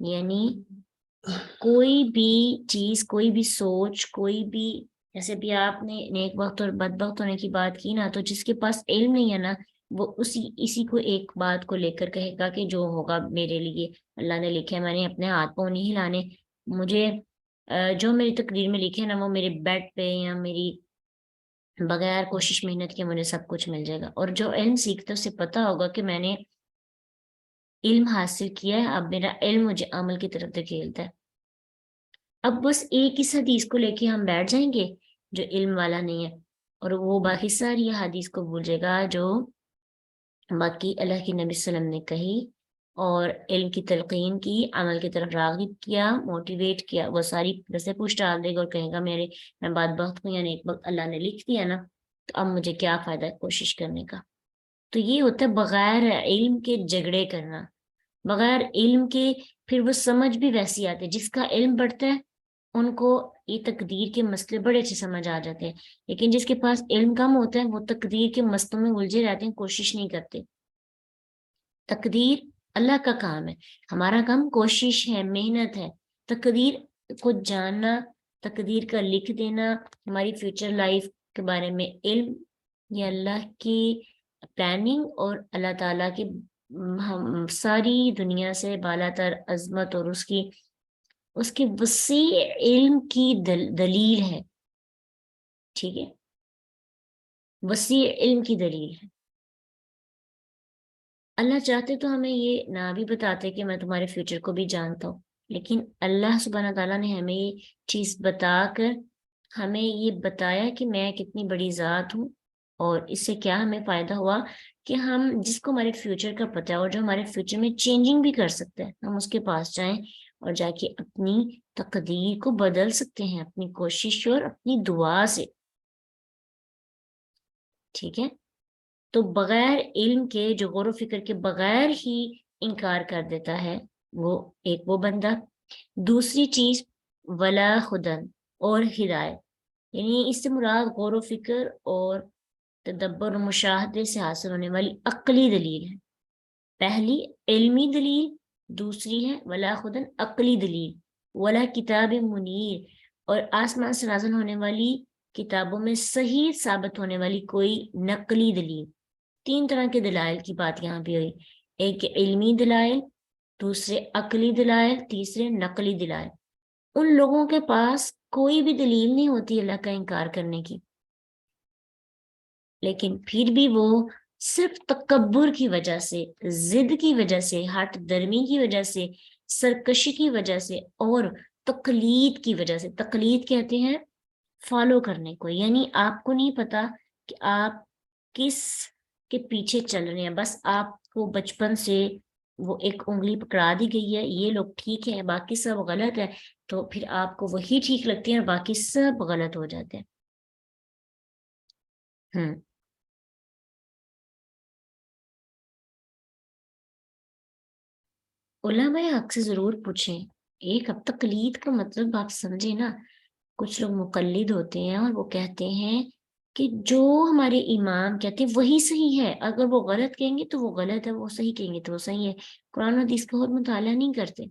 یعنی کوئی بھی چیز، کوئی بھی سوچ، کوئی بھی، جیسے بھی آپ نے نیک وقت اور بد وقت ہونے کی بات کی نا، تو جس کے پاس علم نہیں ہے نا، وہ اسی کو ایک بات کو لے کر کہے گا کہ جو ہوگا میرے لیے اللہ نے لکھا ہے، میں نے اپنے ہاتھ پاؤں نہیں ہلانے، مجھے جو میری تقدیر میں لکھے نا وہ میرے بیڈ پہ یا میری بغیر کوشش محنت کے مجھے سب کچھ مل جائے گا۔ اور جو علم سیکھتا ہے اسے پتا ہوگا کہ میں نے علم حاصل کیا ہے، اب میرا علم مجھے عمل کی طرف دھکیلتا ہے۔ اب بس ایک اس حدیث کو لے کے ہم بیٹھ جائیں گے جو علم والا نہیں ہے، اور وہ باقی ساری حدیث کو بھول جائے گا جو باقی اللہ کی نبی صلی اللہ علیہ وسلم نے کہی، اور علم کی تلقین کی، عمل کی طرف راغب کیا، موٹیویٹ کیا، وہ ساری جیسے پوچھ ڈال دے گا اور کہے گا میں بد بخت ہوں، یعنی ایک وقت اللہ نے لکھ دیا نا، تو اب مجھے کیا فائدہ ہے کوشش کرنے کا۔ تو یہ ہوتا ہے بغیر علم کے جھگڑے کرنا، بغیر علم کے پھر وہ سمجھ بھی ویسی آتی ہے۔ جس کا علم بڑھتا ہے ان کو یہ تقدیر کے مسئلے بڑے اچھے سمجھ آ جاتے ہیں، لیکن جس کے پاس علم کم ہوتا ہے وہ تقدیر کے مسئلوں میں الجھے رہتے ہیں، کوشش نہیں کرتے۔ تقدیر اللہ کا کام ہے، ہمارا کام کوشش ہے، محنت ہے۔ تقدیر کو جاننا، تقدیر کا لکھ دینا، ہماری فیوچر لائف کے بارے میں علم، یہ اللہ کی پلاننگ اور اللہ تعالیٰ کی ہم ساری دنیا سے بالا تر عظمت اور اس کے وسیع علم کی دلیل ہے، ٹھیک ہے، وسیع علم کی دلیل ہے۔ اللہ چاہتے تو ہمیں یہ نہ بھی بتاتے کہ میں تمہارے فیوچر کو بھی جانتا ہوں، لیکن اللہ سبحانہ تعالیٰ نے ہمیں یہ چیز بتا کر ہمیں یہ بتایا کہ میں کتنی بڑی ذات ہوں، اور اس سے کیا ہمیں فائدہ ہوا کہ ہم جس کو ہمارے فیوچر کا پتہ ہے اور جو ہمارے فیوچر میں چینجنگ بھی کر سکتے ہیں، ہم اس کے پاس جائیں اور جا کے اپنی تقدیر کو بدل سکتے ہیں اپنی کوشش اور اپنی دعا سے، ٹھیک ہے۔ تو بغیر علم کے، جو غور و فکر کے بغیر ہی انکار کر دیتا ہے، وہ بندہ۔ دوسری چیز ولا خدن، اور ہدایت، یعنی اس سے مراد غور و فکر اور تدبر و مشاہدے سے حاصل ہونے والی عقلی دلیل ہے۔ پہلی علمی دلیل، دوسری ہے ولا خدن عقلی دلیل، ولا کتاب منیر، اور آسمان سے نازل ہونے والی کتابوں میں صحیح ثابت ہونے والی کوئی نقلی دلیل۔ تین طرح کے دلائل کی بات یہاں پہ ہوئی، ایک علمی دلائل، دوسرے عقلی دلائل، تیسرے نقلی دلائل۔ ان لوگوں کے پاس کوئی بھی دلیل نہیں ہوتی اللہ کا انکار کرنے کی، لیکن پھر بھی وہ صرف تکبر کی وجہ سے، ضد کی وجہ سے، ہٹ درمی کی وجہ سے، سرکشی کی وجہ سے اور تقلید کی وجہ سے، تقلید کہتے ہیں فالو کرنے کو، یعنی آپ کو نہیں پتا کہ آپ کس کے پیچھے چل رہے ہیں، بس آپ کو بچپن سے وہ ایک انگلی پکڑا دی گئی ہے، یہ لوگ ٹھیک ہے باقی سب غلط ہے، تو پھر آپ کو وہی ٹھیک لگتی ہے اور باقی سب غلط ہو جاتے ہیں۔ علماء حق سے ضرور پوچھیں۔ ایک اب تقلید کا مطلب آپ سمجھے نا، کچھ لوگ مقلد ہوتے ہیں اور وہ کہتے ہیں کہ جو ہمارے امام کہتے ہیں وہی صحیح ہے، اگر وہ غلط کہیں گے تو وہ غلط ہے، وہ صحیح کہیں گے تو وہ صحیح ہے۔ قرآن و حدیث کا اور مطالعہ نہیں کرتے،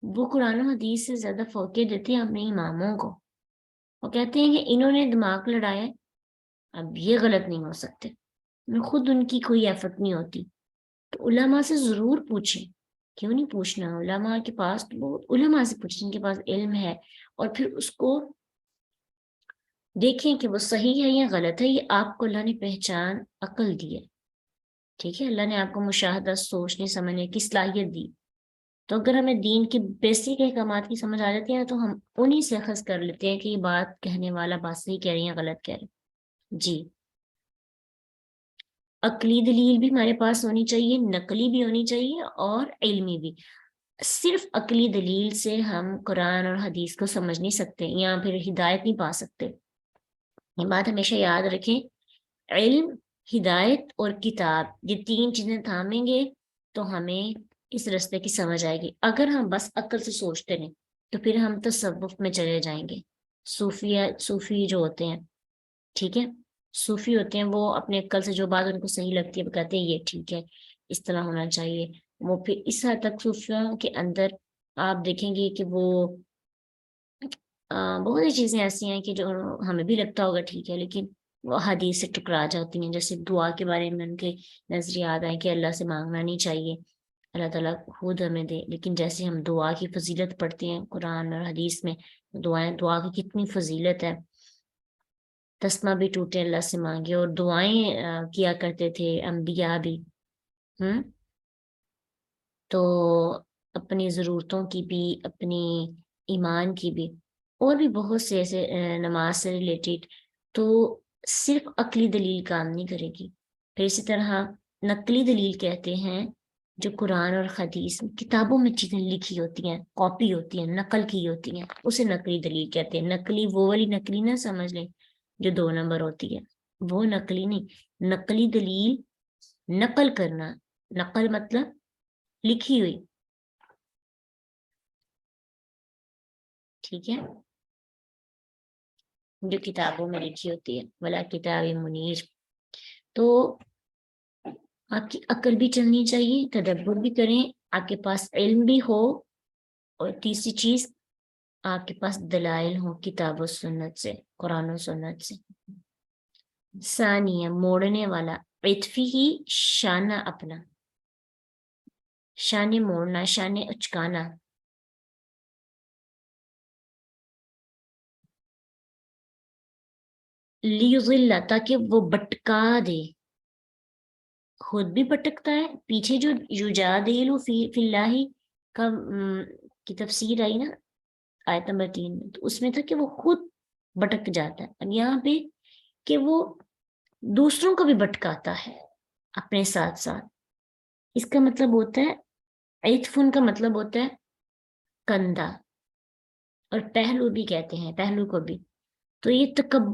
وہ قرآن و حدیث سے زیادہ فوقیت دیتے ہیں اپنے اماموں کو، وہ کہتے ہیں کہ انہوں نے دماغ لڑایا، اب یہ غلط نہیں ہو سکتے، خود ان کی کوئی ایفٹ نہیں ہوتی۔ تو علماء سے ضرور پوچھیں، کیوں نہیں پوچھنا، علماء کے پاس علماء سے پوچھیں جن کے پاس علم ہے، اور پھر اس کو دیکھیں کہ وہ صحیح ہے یا غلط ہے۔ یہ آپ کو اللہ نے پہچان عقل دی ہے، ٹھیک ہے، اللہ نے آپ کو مشاہدہ، سوچنے سمجھنے کی صلاحیت دی، تو اگر ہمیں دین کے بیسک احکامات کی سمجھ آ جاتی ہے تو ہم انہی سے اخذ کر لیتے ہیں کہ یہ بات کہنے والا بات صحیح کہہ رہی ہے غلط کہہ رہے ہیں۔ جی، عقلی دلیل بھی ہمارے پاس ہونی چاہیے، نقلی بھی ہونی چاہیے اور علمی بھی۔ صرف عقلی دلیل سے ہم قرآن اور حدیث کو سمجھ نہیں سکتے یا پھر ہدایت نہیں پا سکتے، یہ بات ہمیشہ یاد رکھیں۔ علم، ہدایت اور کتاب، یہ تین چیزیں تھامیں گے تو ہمیں اس رستے کی سمجھ آئے گی۔ اگر ہم بس عقل سے سوچتے رہیں تو پھر ہم تصوف میں چلے جائیں گے۔ صوفی جو ہوتے ہیں، ٹھیک ہے، صوفی ہوتے ہیں، وہ اپنے عقل سے جو بات ان کو صحیح لگتی ہے وہ کہتے ہیں یہ ٹھیک ہے، اس طرح ہونا چاہیے، وہ پھر اس حد تک صوفیوں کے اندر آپ دیکھیں گے کہ وہ بہت سی چیزیں ایسی ہیں کہ جو ہمیں بھی لگتا ہوگا ٹھیک ہے، لیکن وہ حدیث سے ٹکرا جاتی ہیں. جیسے دعا کے بارے میں ان کے نظریات آئے کہ اللہ سے مانگنا نہیں چاہیے، اللہ تعالیٰ خود ہمیں دے. لیکن جیسے ہم دعا کی فضیلت پڑھتے ہیں قرآن اور حدیث میں، دعا کی کتنی فضیلت ہے. تسمہ بھی ٹوٹے اللہ سے مانگے، اور دعائیں کیا کرتے تھے انبیاء بھی. تو اپنی ضرورتوں کی بھی، اپنی ایمان کی بھی، اور بھی بہت سے ایسے نماز سے ریلیٹڈ. تو صرف عقلی دلیل کام نہیں کرے گی. پھر اسی طرح نقلی دلیل کہتے ہیں جو قرآن اور حدیث کتابوں میں چیزیں لکھی ہوتی ہیں، کاپی ہوتی ہیں، نقل کی ہوتی ہیں، اسے نقلی دلیل کہتے ہیں. نقلی وہ والی نقلی نہ سمجھ لیں جو 2 نمبر ہوتی ہے، وہ نقلی نہیں. نقلی دلیل نقل کرنا، نقل مطلب لکھی ہوئی، ٹھیک ہے، جو کتابوں میں لکھی ہوتی ہے. ولا کتاب منیر. تو آپ کی عقل بھی چلنی چاہیے، تدبر بھی کریں، آپ کے پاس علم بھی ہو، اور تیسری چیز آپ کے پاس دلائل ہو کتاب و سنت سے، قرآن و سنت سے. ثانیہ موڑنے والا، عطفی ہی شانہ اپنا، شان موڑنا، شان اچکانا. لیضل تاکہ وہ بٹکا دے، خود بھی بھٹکتا ہے. پیچھے جو یجادل فی اللہ کا کی تفسیر آئی نا آیت نمبر 3 میں، تو اس میں تھا کہ وہ خود بھٹک جاتا ہے. اب یہاں پہ کہ وہ دوسروں کو بھی بھٹکاتا ہے اپنے ساتھ ساتھ. اس کا مطلب ہوتا ہے، عطفن کا مطلب ہوتا ہے کندھا، اور پہلو بھی کہتے ہیں، پہلو کو بھی. تو یہ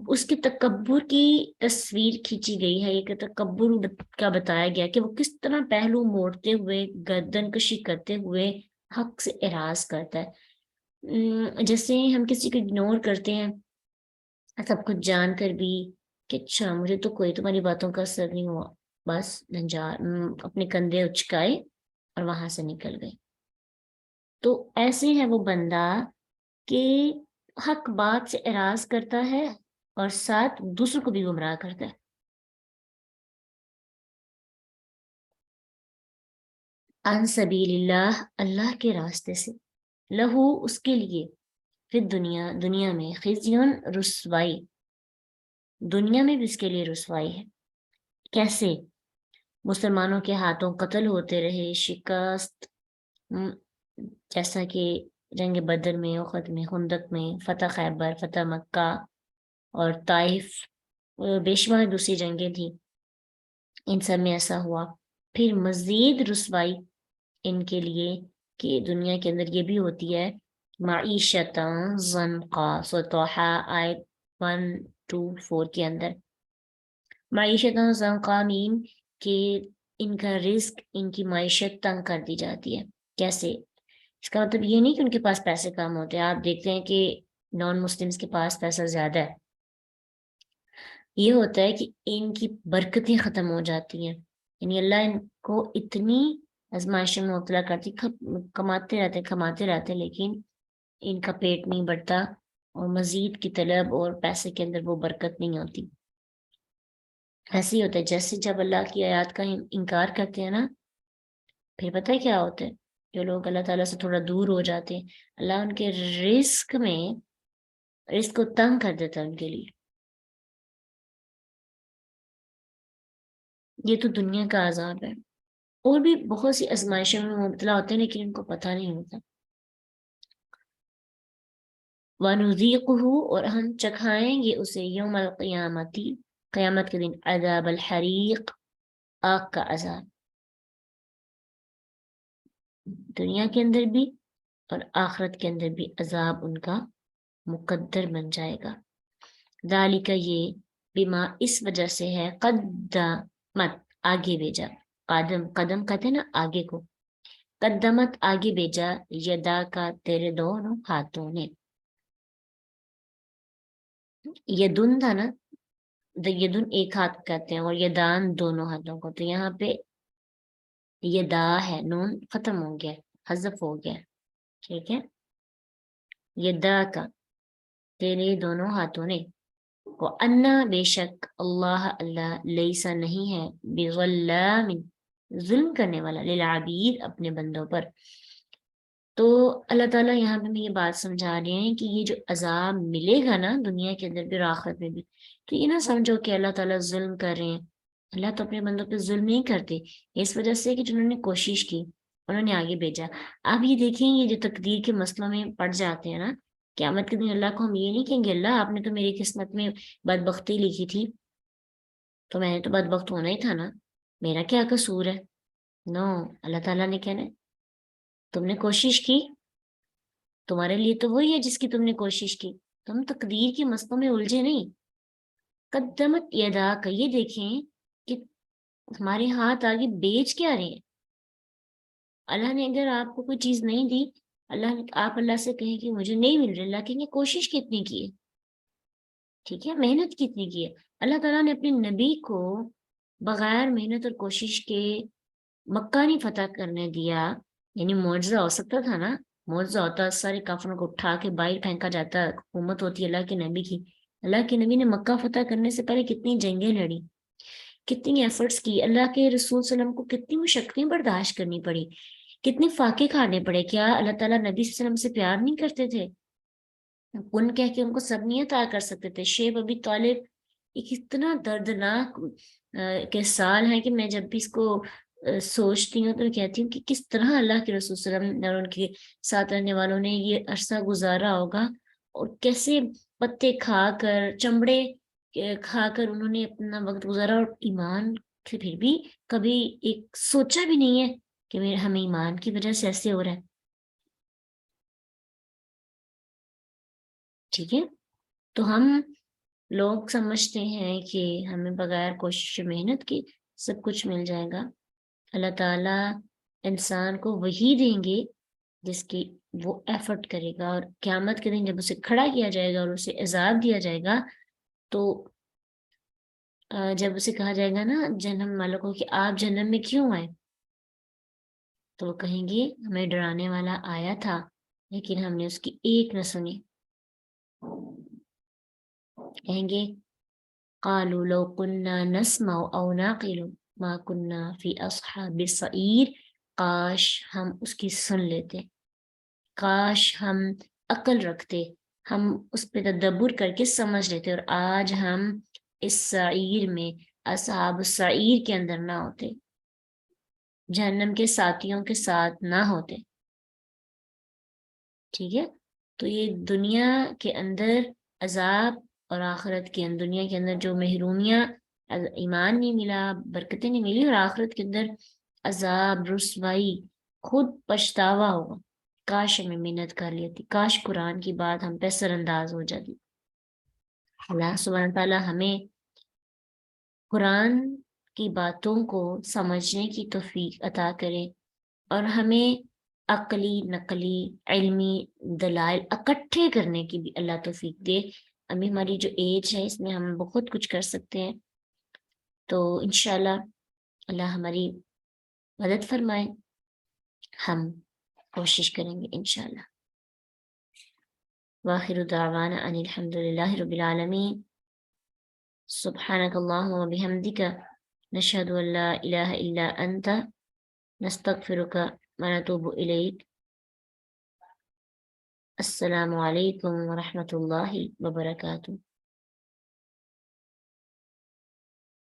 اس کے تکبر کی تصویر کھینچی گئی ہے، یہ تکبر کا بتایا گیا کہ وہ کس طرح پہلو موڑتے ہوئے، گردن کشی کرتے ہوئے حق سے اعراض کرتا ہے. جیسے ہم کسی کو اگنور کرتے ہیں سب کچھ جان کر بھی کہ اچھا مجھے تو کوئی تمہاری باتوں کا اثر نہیں ہوا، بس اپنے کندھے اچکائے اور وہاں سے نکل گئے. تو ایسے ہے وہ بندہ کہ حق بات سے اعراض کرتا ہے اور ساتھ دوسروں کو بھی گمراہ کرتا ہے. عن سبیل اللہ، اللہ کے راستے سے. لہو اس کے لیے، پھر دنیا میں خزیون رسوائی، دنیا میں بھی اس کے لیے رسوائی ہے. کیسے؟ مسلمانوں کے ہاتھوں قتل ہوتے رہے، شکست، جیسا کہ جنگ بدر میں، احد میں، خندق میں، فتح خیبر، فتح مکہ اور طائف، بے شمار دوسری جنگیں تھیں، ان سب میں ایسا ہوا. پھر مزید رسوائی ان کے لیے کہ دنیا کے اندر یہ بھی ہوتی ہے، معیشت ضنقا، سطوحا آیت 1-4 کے اندر. معیشت ضنقا مین کہ ان کا رزق، ان کی معیشت تنگ کر دی جاتی ہے. کیسے؟ اس کا مطلب یہ نہیں کہ ان کے پاس پیسے کم ہوتے ہیں. آپ دیکھتے ہیں کہ نان مسلمس کے پاس پیسہ زیادہ ہے. یہ ہوتا ہے کہ ان کی برکتیں ختم ہو جاتی ہیں، یعنی اللہ ان کو اتنی آزمائشوں میں مبتلا کرتی، کماتے رہتے لیکن ان کا پیٹ نہیں بڑھتا، اور مزید کی طلب اور پیسے کے اندر وہ برکت نہیں ہوتی. ایسے ہی ہوتا ہے جیسے جب اللہ کی آیات کا انکار کرتے ہیں نا، پھر پتہ ہے کیا ہوتا ہے؟ جو لوگ اللہ تعالیٰ سے تھوڑا دور ہو جاتے ہیں، اللہ ان کے رزق کو تنگ کر دیتا ہے ان کے لیے. یہ تو دنیا کا عذاب ہے. اور بھی بہت سی آزمائشوں میں مبتلا ہوتے ہیں لیکن ان کو پتہ نہیں ہوتا. وَنُذِيقُهُ، اور ہم چکھائیں گے اسے یوم القیامتی، قیامت کے دن، عذاب الحریق، آگ کا عذاب. دنیا کے اندر بھی اور آخرت کے اندر بھی عذاب ان کا مقدر بن جائے گا. ذالک، یہ، بما، اس وجہ سے ہے، قدمت، آگے بھیجا، قدم کہتے ہیں نا آگے کو، قدمت، آگے بھیجا، یدا کا، تیرے دونوں ہاتھوں نے. یدن تھا نا، یدن ایک ہاتھ کہتے ہیں اور یدان دونوں ہاتھوں کو. تو یہاں پہ یہ دا ہے، نون ختم ہو گیا، حذف ہو گیا، ٹھیک ہے. یہ دا کا، تیرے دونوں ہاتھوں نے، وَأَنَّا بے شک اللہ اللہ لیسا نہیں ہے بظلام ظلم کرنے والا للعبید اپنے بندوں پر. تو اللہ تعالیٰ یہاں پہ ہمیں یہ بات سمجھا رہے ہیں کہ یہ جو عذاب ملے گا نا دنیا کے اندر بھی اور آخرت میں بھی، تو یہ نہ سمجھو کہ اللہ تعالیٰ ظلم کر رہے ہیں. اللہ تو اپنے بندوں پہ ظلم نہیں کرتے، اس وجہ سے کہ جنہوں نے کوشش کی انہوں نے آگے بھیجا. آپ یہ دیکھیں یہ جو تقدیر کے مسئلوں میں پڑ جاتے ہیں نا، قیامت کے دن اللہ کو ہم یہ نہیں کہیں گے اللہ آپ نے تو میری قسمت میں بدبختی لکھی تھی تو میں نے تو بدبخت ہونا ہی تھا نا، میرا کیا قصور ہے. نو، اللہ تعالیٰ نے کہنا ہے تم نے کوشش کی، تمہارے لیے تو وہی ہے جس کی تم نے کوشش کی، تم تقدیر کے مسئلوں میں الجھے نہیں. قدمت یدا کا، یہ دیکھیں کہ ہمارے ہاتھ آگے بیچ کیا رہے ہیں. اللہ نے اگر آپ کو کوئی چیز نہیں دی، آپ اللہ سے کہیں کہ مجھے نہیں مل رہی، اللہ کہیں گے کوشش کتنی کی ہے، ٹھیک ہے، محنت کتنی کی ہے. اللہ تعالیٰ نے اپنے نبی کو بغیر محنت اور کوشش کے مکہ نہیں فتح کرنے دیا. یعنی معجزہ ہو سکتا تھا نا، معجزہ ہوتا سارے کافروں کو اٹھا کے باہر پھینکا جاتا، حکومت ہوتی اللہ کے نبی کی. اللہ کے نبی نے مکہ فتح کرنے سے پہلے کتنی جنگیں لڑی، کتنی ایفرٹس کی، اللہ کے رسول صلی اللہ علیہ وسلم کو کتنی مشقتیں برداشت کرنی پڑی، کتنے فاقے کھانے پڑے. کیا اللہ تعالیٰ نبی صلی اللہ علیہ وسلم سے پیار نہیں کرتے تھے؟ ان کہہ کے ان کو سب نہیں عطا کر سکتے تھے. شیب ابی طالب ایک اتنا دردناک کے سال ہے کہ میں جب بھی اس کو سوچتی ہوں تو کہتی ہوں کہ کس طرح اللہ کے رسول صلی اللہ علیہ وسلم اور ان کے ساتھ رہنے والوں نے یہ عرصہ گزارا ہوگا، اور کیسے پتے کھا کر چمڑے کھا کر انہوں نے اپنا وقت گزارا، اور ایمان سے پھر بھی کبھی ایک سوچا بھی نہیں ہے کہ ہمیں ایمان کی وجہ سے ایسے ہو رہا ہے. ٹھیک ہے، تو ہم لوگ سمجھتے ہیں کہ ہمیں بغیر کوشش و محنت کی سب کچھ مل جائے گا. اللہ تعالیٰ انسان کو وہی دیں گے جس کی وہ ایفرٹ کرے گا، اور قیامت کے دن جب اسے کھڑا کیا جائے گا اور اسے عذاب دیا جائے گا تو جب اسے کہا جائے گا نا جہنم والوں کو کہ آپ جہنم میں کیوں آئے، تو وہ کہیں گے ہمیں ڈرانے والا آیا تھا لیکن ہم نے اس کی ایک نہ سنی. کہیں گے قالوا لو كنا نسمع او نعقل ما كنا في اصحاب السعیر، کاش ہم اس کی سن لیتے، کاش ہم عقل رکھتے، ہم اس پہ تدبر کر کے سمجھ لیتے، اور آج ہم اس سعیر میں اصحاب السعیر کے اندر نہ ہوتے، جہنم کے ساتھیوں کے ساتھ نہ ہوتے. ٹھیک ہے، تو یہ دنیا کے اندر عذاب اور آخرت کے اندر، دنیا کے اندر جو محرومیاں، ایمان نہیں ملا، برکتیں نہیں ملی، اور آخرت کے اندر عذاب، رسوائی، خود پچھتاوا ہوگا. کاش ہمیں محنت کر لیتی، کاش قرآن کی بات ہم پہ سر انداز ہو جاتی. اللہ سبحانہ تعالیٰ ہمیں قرآن کی باتوں کو سمجھنے کی توفیق عطا کرے، اور ہمیں عقلی، نقلی، علمی دلائل اکٹھے کرنے کی بھی اللہ توفیق دے. ابھی ہماری جو ایج ہے اس میں ہم بہت کچھ کر سکتے ہیں، تو انشاءاللہ اللہ ہماری مدد فرمائے، ہم کوشش کریں گے انشاءاللہ. وآخر دعوانا ان الحمد للہ رب العالمین. سبحانک اللہم وبحمدک، نشہد ان لا الہ الا انت، نستغفرک ونتوب الیک. السلام علیکم ورحمۃ اللہ وبرکاتہ.